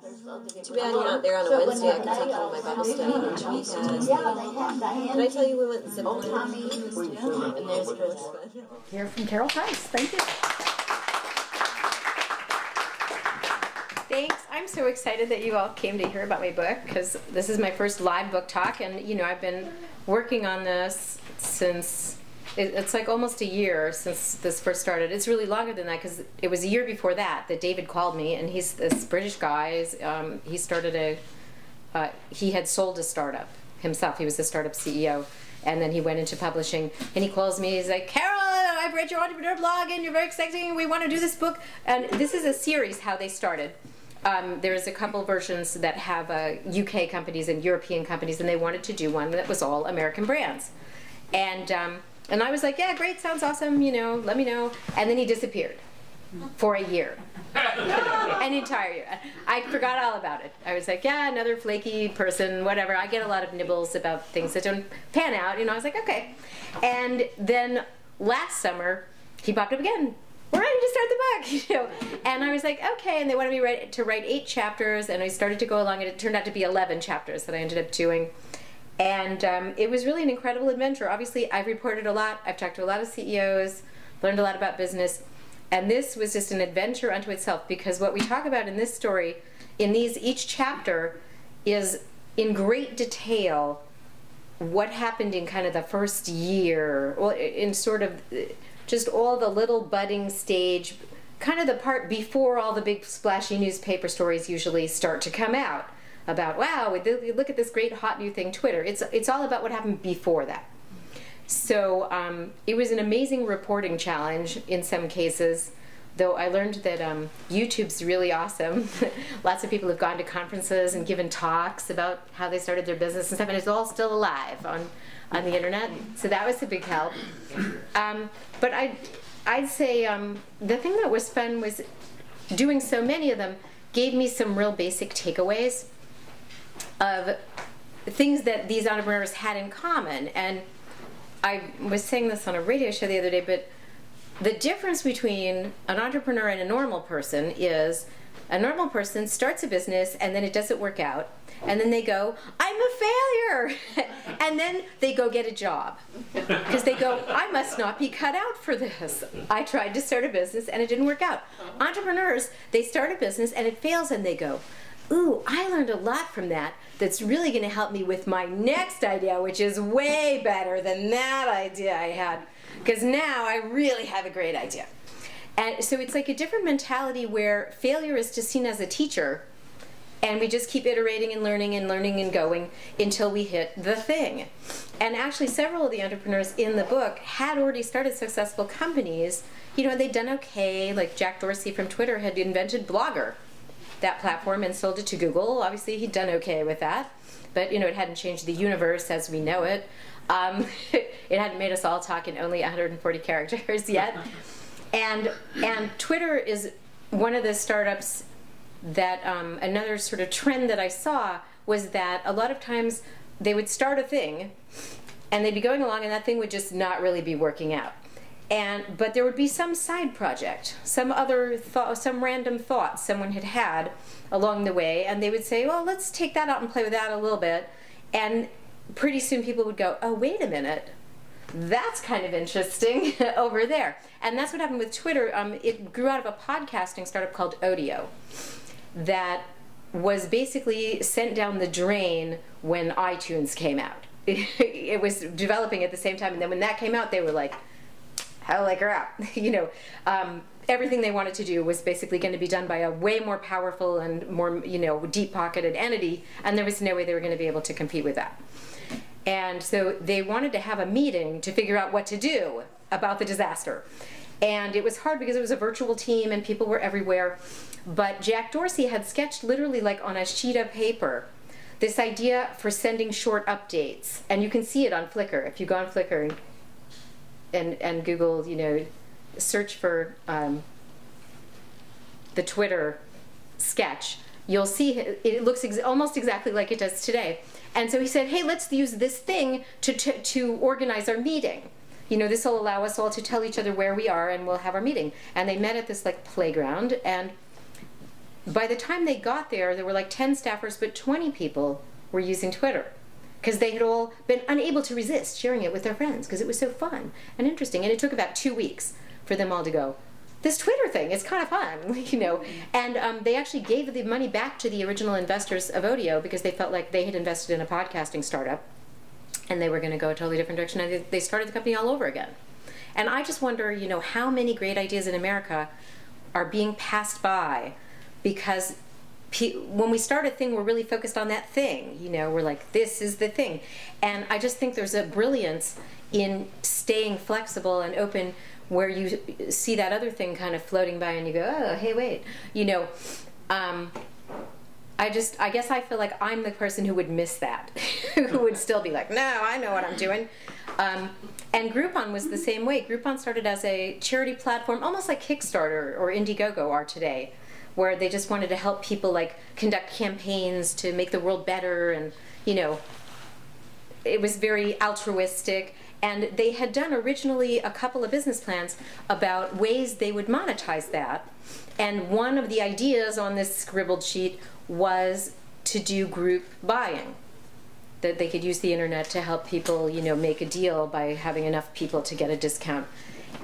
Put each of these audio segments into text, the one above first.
Too bad you're not there on a Wednesday. I can take you to my Bible study which we had. Did I tell you we went zip lining? And there's really fun. Hear from Carol Tice. Thank you. Thanks. I'm so excited that you all came to hear about my book, because this is my first live book talk, and you know, I've been working on this since it's like almost a year since this first started. It's really longer than that, because it was a year before that David called me, and he's this British guy. He started he had sold a startup himself. He was the startup CEO, and then he went into publishing, and he calls me. He's like, Carol, I've read your entrepreneur blog, and you're very exciting. We want to do this book. And this is a series how they started. There's a couple versions that have UK companies and European companies, and they wanted to do one that was all American brands. And I was like, yeah, great, sounds awesome, you know, let me know. And then he disappeared for a year, an entire year. I forgot all about it. I was like, yeah, another flaky person, whatever. I get a lot of nibbles about things that don't pan out, you know. I was like, okay. And then last summer, he popped up again. We're ready to start the book, you know. And I was like, okay. And they wanted me to write 8 chapters, and I started to go along, and it turned out to be 11 chapters that I ended up doing. And it was really an incredible adventure. Obviously, I've reported a lot. I've talked to a lot of CEOs, learned a lot about business. And this was just an adventure unto itself, because what we talk about in this story, each chapter is in great detail what happened in kind of the first year, well, in sort of just all the little budding stage, kind of the part before all the big splashy newspaper stories usually start to come out about, wow, look at this great hot new thing, Twitter. It's all about what happened before that. So it was an amazing reporting challenge in some cases, though I learned that YouTube's really awesome. Lots of people have gone to conferences and given talks about how they started their business and stuff, and it's all still alive on the internet. So that was a big help. But I'd say the thing that was fun was doing so many of them gave me some real basic takeaways of things that these entrepreneurs had in common. And I was saying this on a radio show the other day, but the difference between an entrepreneur and a normal person is a normal person starts a business and then it doesn't work out, and then they go, I'm a failure, and then they go get a job because they go, I must not be cut out for this. I tried to start a business and it didn't work out. Entrepreneurs, they start a business and it fails, and they go, ooh, I learned a lot from that that's really going to help me with my next idea, which is way better than that idea I had, because now I really have a great idea. And so it's like a different mentality where failure is just seen as a teacher, and we just keep iterating and learning and going until we hit the thing. And actually several of the entrepreneurs in the book had already started successful companies. You know, they'd done okay, like Jack Dorsey from Twitter had invented Blogger, that platform, and sold it to Google. Obviously he'd done okay with that, but you know, it hadn't changed the universe as we know it. It hadn't made us all talk in only 140 characters yet. And Twitter is one of the startups that, another sort of trend that I saw was that a lot of times they would start a thing and they'd be going along and that thing would just not really be working out. But there would be some side project, some other thought, some random thought someone had along the way, and they would say, well, let's take that out and play with that a little bit. And pretty soon people would go, oh, wait a minute, that's kind of interesting over there. And that's what happened with Twitter. It grew out of a podcasting startup called Odeo that was basically sent down the drain when iTunes came out. It was developing at the same time, and then when that came out, they were like, holy crap. You know, everything they wanted to do was basically going to be done by a way more powerful and more, you know, deep-pocketed entity, and there was no way they were going to be able to compete with that. And so they wanted to have a meeting to figure out what to do about the disaster. And it was hard because it was a virtual team and people were everywhere. But Jack Dorsey had sketched literally like on a sheet of paper this idea for sending short updates. And you can see it on Flickr. If you go on Flickr and Google, you know, search for the Twitter sketch, you'll see it looks almost exactly like it does today. And so he said, hey, let's use this thing to organize our meeting. You know, this will allow us all to tell each other where we are and we'll have our meeting. And they met at this like playground, and by the time they got there, there were like 10 staffers, but 20 people were using Twitter because they had all been unable to resist sharing it with their friends because it was so fun and interesting. And it took about 2 weeks for them all to go, this Twitter thing is kind of fun, you know. And they actually gave the money back to the original investors of Odeo because they felt like they had invested in a podcasting startup and they were going to go a totally different direction. And they started the company all over again. And I just wonder, you know, how many great ideas in America are being passed by because when we start a thing, we're really focused on that thing. You know, we're like, this is the thing. And I just think there's a brilliance in staying flexible and open where you see that other thing kind of floating by and you go, oh, hey, wait. You know, I guess I feel like I'm the person who would miss that, who would still be like, no, I know what I'm doing. And Groupon was the same way. Groupon started as a charity platform, almost like Kickstarter or Indiegogo are today, where they just wanted to help people like conduct campaigns to make the world better, and you know, it was very altruistic. And they had done originally a couple of business plans about ways they would monetize that. And one of the ideas on this scribbled sheet was to do group buying, that they could use the internet to help people, you know, make a deal by having enough people to get a discount.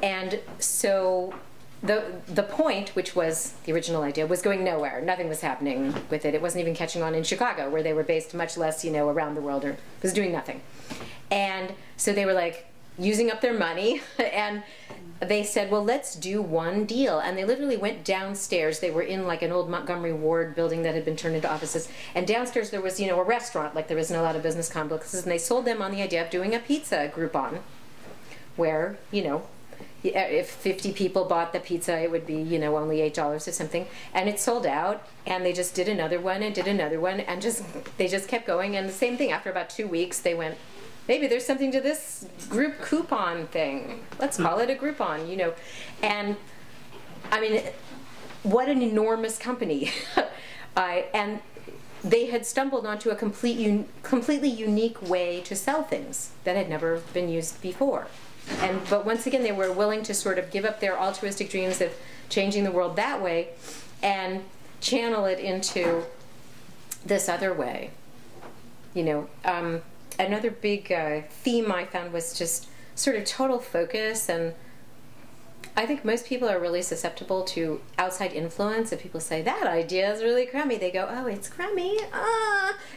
And so the point, which was the original idea, was going nowhere. Nothing was happening with it. It wasn't even catching on in Chicago, where they were based, much less, you know, around the world, or was doing nothing. And so they were like using up their money, and they said, well, let's do one deal. And they literally went downstairs. They were in like an old Montgomery Ward building that had been turned into offices. And downstairs there was, you know, a restaurant, like there was in a lot of business complexes. And they sold them on the idea of doing a pizza Groupon, where, you know, if 50 people bought the pizza, it would be, you know, only $8 or something. And it sold out, and they just did another one and did another one, and they just kept going. And the same thing, after about 2 weeks, they went, maybe there's something to this group coupon thing. Let's call it a Groupon, you know. And I mean, what an enormous company. And they had stumbled onto a completely unique way to sell things that had never been used before. But once again, they were willing to sort of give up their altruistic dreams of changing the world that way and channel it into this other way. You know, another big theme I found was just sort of total focus. And I think most people are really susceptible to outside influence. If people say, that idea is really crummy, they go, oh, it's crummy,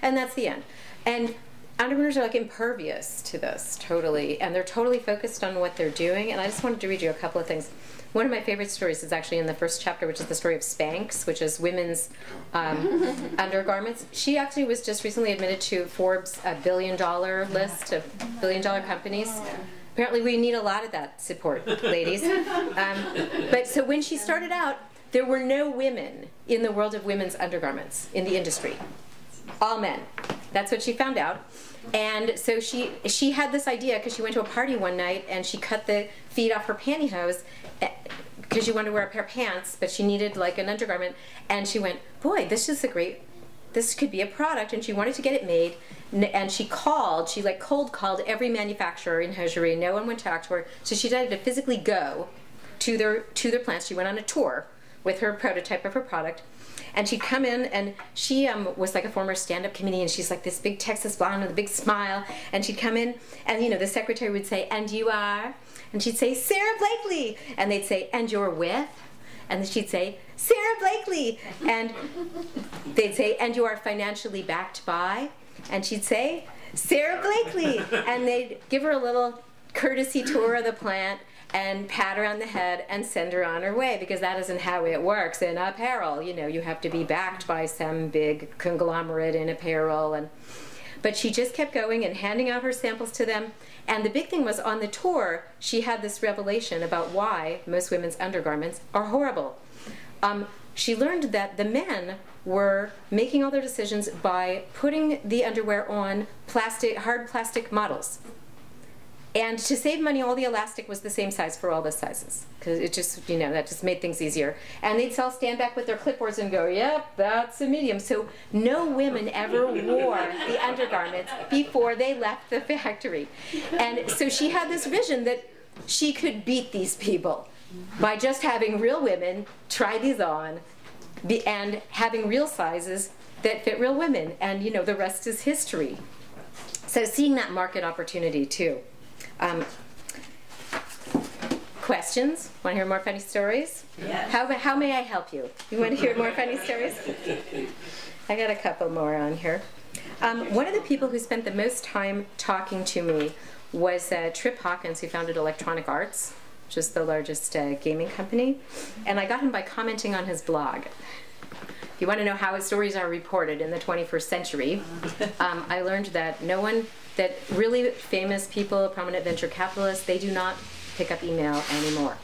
and that's the end. And entrepreneurs are like impervious to this, totally, and they're totally focused on what they're doing. And I just wanted to read you a couple of things. One of my favorite stories is actually in the first chapter, which is the story of Spanx, which is women's undergarments. She actually was just recently admitted to Forbes' $1 billion list of $1 billion companies. Apparently we need a lot of that support, ladies. But so when she started out, there were no women in the world of women's undergarments in the industry. All men. That's what she found out. And so she had this idea because she went to a party one night and she cut the feet off her pantyhose because she wanted to wear a pair of pants, but she needed like an undergarment. And she went, boy, this could be a product. And she wanted to get it made. And she like cold called every manufacturer in hosiery. No one would talk to her. So she decided to physically go to their plants. She went on a tour with her prototype of her product. And she'd come in, and she was like a former stand-up comedian. She's like this big Texas blonde with a big smile. And she'd come in, and you know, the secretary would say, and you are? And she'd say, Sarah Blakely. And they'd say, and you're with? And she'd say, Sarah Blakely. And they'd say, and you are financially backed by? And she'd say, Sarah Blakely. And they'd give her a little courtesy tour of the plant and pat her on the head and send her on her way, because that isn't how it works in apparel. You know, you have to be backed by some big conglomerate in apparel. But she just kept going and handing out her samples to them. And the big thing was, on the tour, she had this revelation about why most women's undergarments are horrible. She learned that the men were making all their decisions by putting the underwear on hard plastic models. And to save money, all the elastic was the same size for all the sizes, because it just, you know, that just made things easier. And they'd all stand back with their clipboards and go, yep, that's a medium. So no women ever wore the undergarments before they left the factory. And so she had this vision that she could beat these people by just having real women try these on, and having real sizes that fit real women, and you know, the rest is history. So seeing that market opportunity too. Questions? Want to hear more funny stories? Yes. How may I help you? You want to hear more funny stories? I got a couple more on here. One of the people who spent the most time talking to me was Trip Hawkins, who founded Electronic Arts, which is the largest gaming company. And I got him by commenting on his blog. If you want to know how his stories are reported in the 21st century, I learned that that really famous people, prominent venture capitalists, they do not pick up email anymore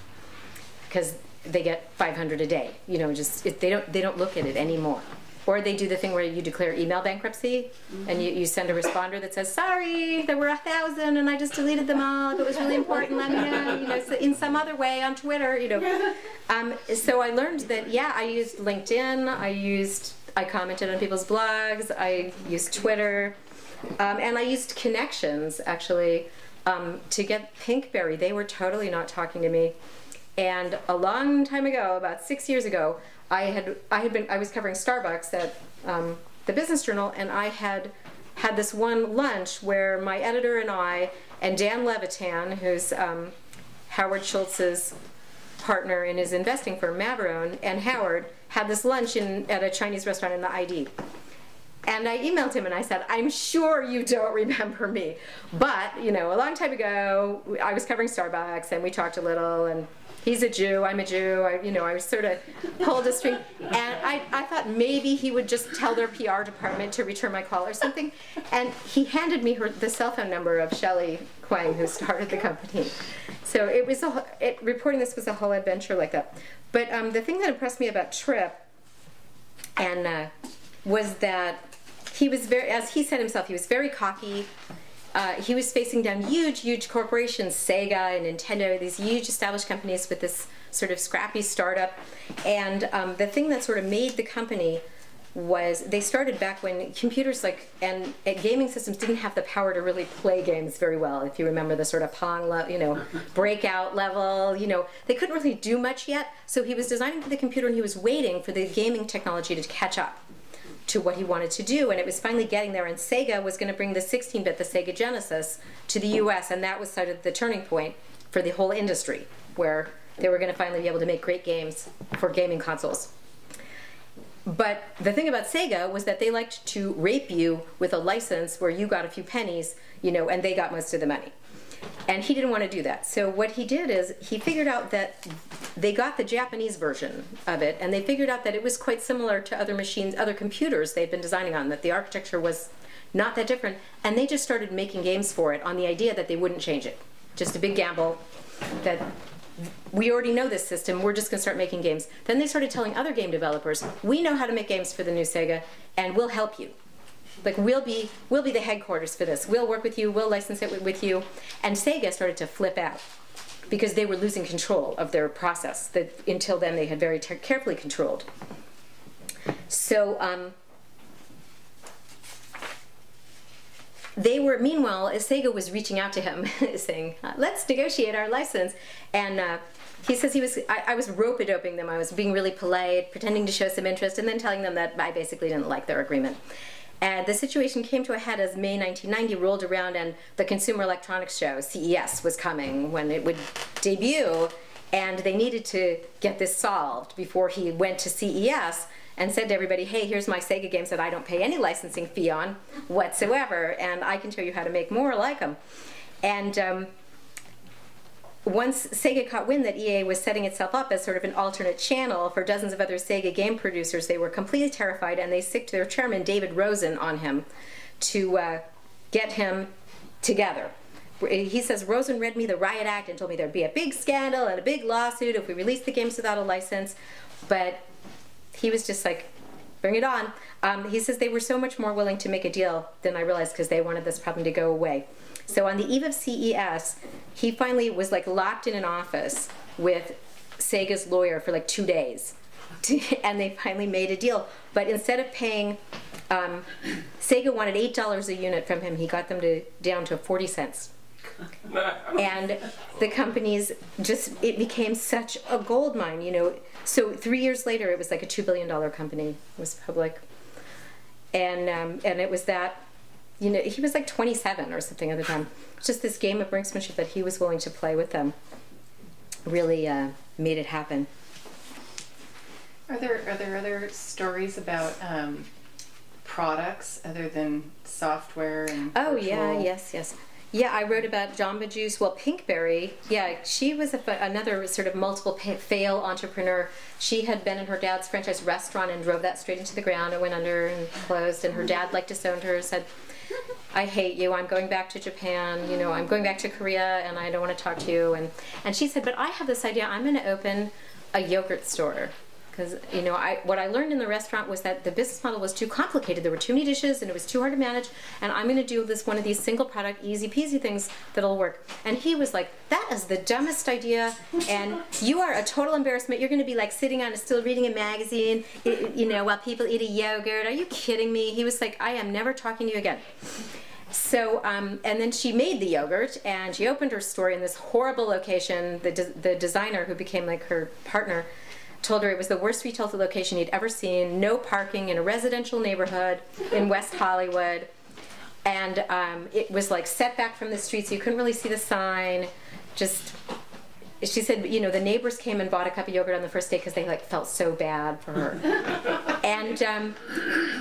because they get 500 a day. You know, they don't look at it anymore. Or they do the thing where you declare email bankruptcy, and you send a responder that says, sorry, there were 1,000 and I just deleted them all. If it was really important, let me know. You know, so in some other way on Twitter, you know. So I learned that, yeah, I used LinkedIn, I commented on people's blogs, I used Twitter, and I used connections, actually, to get Pinkberry. They were totally not talking to me. And a long time ago, about 6 years ago, I was covering Starbucks at the Business Journal, and I had this one lunch where my editor and I and Dan Levitan, who's Howard Schultz's partner in his investing firm Mabarone, and Howard had this lunch at a Chinese restaurant in the ID. And I emailed him and I said, I'm sure you don't remember me, but you know, a long time ago I was covering Starbucks and we talked a little, and he's a Jew, I'm a Jew, I was sort of pulled a string, and I thought maybe he would just tell their PR department to return my call or something, and he handed me the cell phone number of Shelley Kwang, who started the company. So it was reporting this was a whole adventure like that. But the thing that impressed me about Trip was that he was as he said himself, he was very cocky. He was facing down huge corporations, Sega and Nintendo, these huge established companies with this sort of scrappy startup. And the thing that sort of made the company was they started back when computers and gaming systems didn't have the power to really play games very well. If you remember the sort of Pong, breakout level, they couldn't really do much yet. So he was designing for the computer and he was waiting for the gaming technology to catch up to what he wanted to do, and it was finally getting there, and Sega was going to bring the 16-bit, the Sega Genesis, to the US, and that was sort of the turning point for the whole industry, where they were going to finally be able to make great games for gaming consoles. But the thing about Sega was that they liked to rape you with a license where you got a few pennies, and they got most of the money. And he didn't want to do that. So what he did is he figured out that they got the Japanese version of it, and they figured out that it was quite similar to other machines, other computers they'd been designing on, that the architecture was not that different, and they just started making games for it on the idea that they wouldn't change it. Just a big gamble that we already know this system, we're just going to start making games. Then they started telling other game developers, we know how to make games for the new Sega, and we'll help you. Like, we'll be the headquarters for this. We'll work with you, we'll license it with you. And Sega started to flip out because they were losing control of their process that until then they had very carefully controlled. So meanwhile, Sega was reaching out to him saying, let's negotiate our license. And he says I was rope-a-doping them. I was being really polite, pretending to show some interest, and then telling them that I basically didn't like their agreement. And the situation came to a head as May 1990 rolled around and the Consumer Electronics Show, CES, was coming when it would debut, and they needed to get this solved before he went to CES and said to everybody, hey, here's my Sega games that I don't pay any licensing fee on whatsoever, and I can show you how to make more like them. And once Sega caught wind that EA was setting itself up as sort of an alternate channel for dozens of other Sega game producers, they were completely terrified, and they sicked their chairman, David Rosen, on him to get him together. He says, Rosen read me the Riot Act and told me there'd be a big scandal and a big lawsuit if we released the games without a license, but he was just like, bring it on. He says they were so much more willing to make a deal than I realized because they wanted this problem to go away. So on the eve of CES, he finally was locked in an office with Sega's lawyer for 2 days. And they finally made a deal. But instead of paying, Sega wanted $8 a unit from him, he got them down to 40 cents. And the companies it became such a gold mine, you know. So 3 years later, it was like a $2 billion company. It was public. And it was that, you know, he was like 27 or something at the time. Just this game of brinksmanship that he was willing to play with them really made it happen. Are there other stories about products other than software and yes. Yeah, I wrote about Jamba Juice. Well, Pinkberry, yeah, she was another sort of multiple fail entrepreneur. She had been in her dad's franchise restaurant and drove that straight into the ground. It went under and closed, and her dad disowned her, said, I hate you, I'm going back to Japan, you know, I'm going back to Korea, and I don't want to talk to you. And she said, but I have this idea, I'm going to open a yogurt store. Because, you know, what I learned in the restaurant was that the business model was too complicated. There were too many dishes and it was too hard to manage. And I'm going to do one of these single product, easy peasy things that'll work. And he was like, that is the dumbest idea. And you are a total embarrassment. You're going to be like sitting on a stool reading a magazine, you know, while people eat a yogurt. Are you kidding me? He was like, I am never talking to you again. So, and then she made the yogurt and she opened her store in this horrible location. The designer who became like her partner told her it was the worst retail location he'd ever seen, no parking in a residential neighborhood in West Hollywood, and it was like set back from the street so you couldn't really see the sign. Just, she said, you know, the neighbors came and bought a cup of yogurt on the first day because they like felt so bad for her. And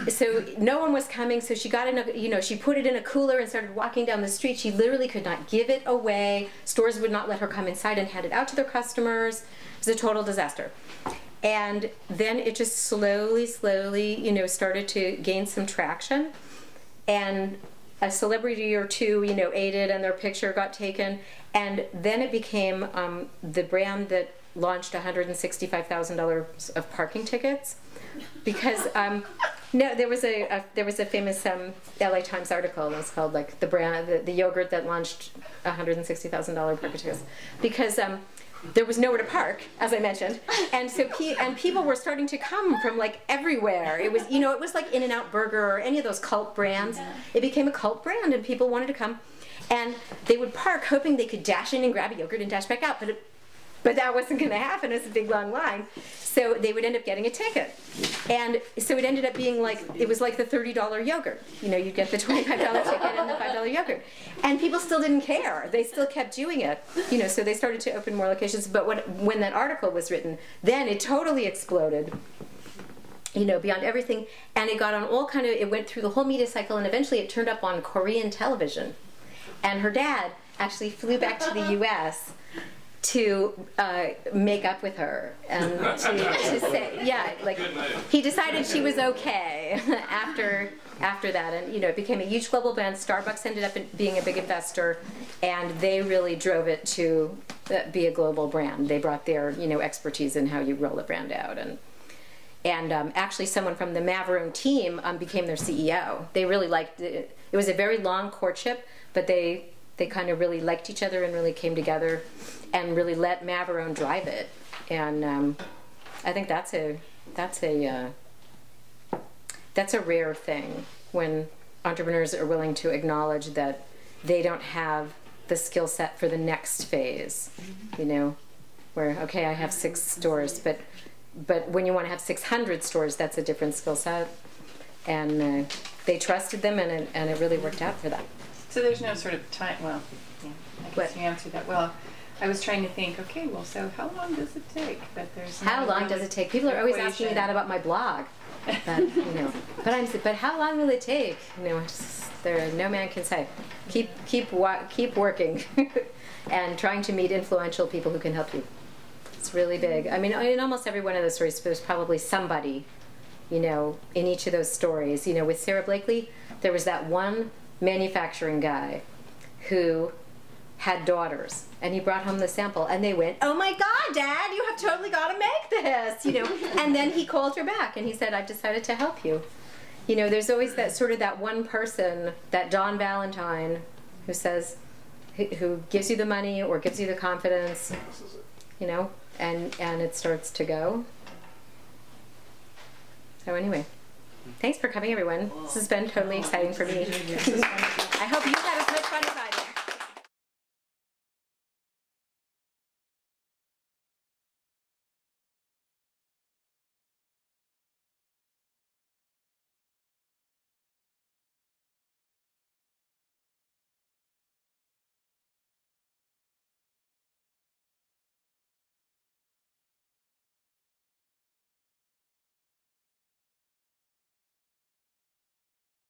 so no one was coming, so she got in a, you know, she put it in a cooler and started walking down the street. She literally could not give it away. Stores would not let her come inside and hand it out to their customers. It was a total disaster. And then it just slowly, you know, started to gain some traction. And a celebrity or two, you know, ate it and their picture got taken. And then it became the brand that launched $165,000 of parking tickets. Because, no, there was a famous LA Times article that was called like the yogurt that launched $160,000 parking tickets. Because there was nowhere to park, as I mentioned, and so people were starting to come from like everywhere. It was, you know, it was like In-N-Out Burger or any of those cult brands. It became a cult brand, and people wanted to come, and they would park hoping they could dash in and grab a yogurt and dash back out, but that wasn't going to happen. It was a big long line, so they would end up getting a ticket, and so it ended up being like it was like the $30 yogurt. You know, you'd get the $25 ticket and the $5 yogurt, and people still didn't care. They still kept doing it. You know, so they started to open more locations. But when that article was written, then it totally exploded. You know, beyond everything, and it got on all kind of. It went through the whole media cycle, and eventually it turned up on Korean television. And her dad actually flew back to the U.S. to make up with her and to say, yeah, like he decided she was okay after that, and you know, it became a huge global brand. Starbucks ended up being a big investor, and they really drove it to be a global brand. They brought their, you know, expertise in how you roll a brand out, and actually someone from the Maveron team became their CEO. They really liked it. It was a very long courtship, but they kind of really liked each other and really came together and really let Maveron drive it. And I think that's a rare thing when entrepreneurs are willing to acknowledge that they don't have the skill set for the next phase. You know, where okay, I have 6 stores, but when you want to have 600 stores, that's a different skill set. And they trusted them, and it really worked out for them. So there's no sort of time, well, yeah, I guess you answered that well. I was trying to think, okay, well, so how long does it take? But there's no how long does it take? People are always asking me that about my blog. But, you know, but how long will it take? You know, no man can say. Keep working and trying to meet influential people who can help you. It's really big. I mean, in almost every one of those stories, there's probably somebody, you know, in each of those stories. You know, with Sarah Blakely, there was that one manufacturing guy who had daughters, and he brought home the sample, and they went, "Oh my God, Dad, you have totally got to make this," you know. And then he called her back, and he said, "I've decided to help you." You know, there's always that sort of that one person, that Don Valentine, who says, who gives you the money or gives you the confidence, you know, and it starts to go. So anyway. Thanks for coming, everyone. This has been totally exciting for me. I hope you had as much fun as I did.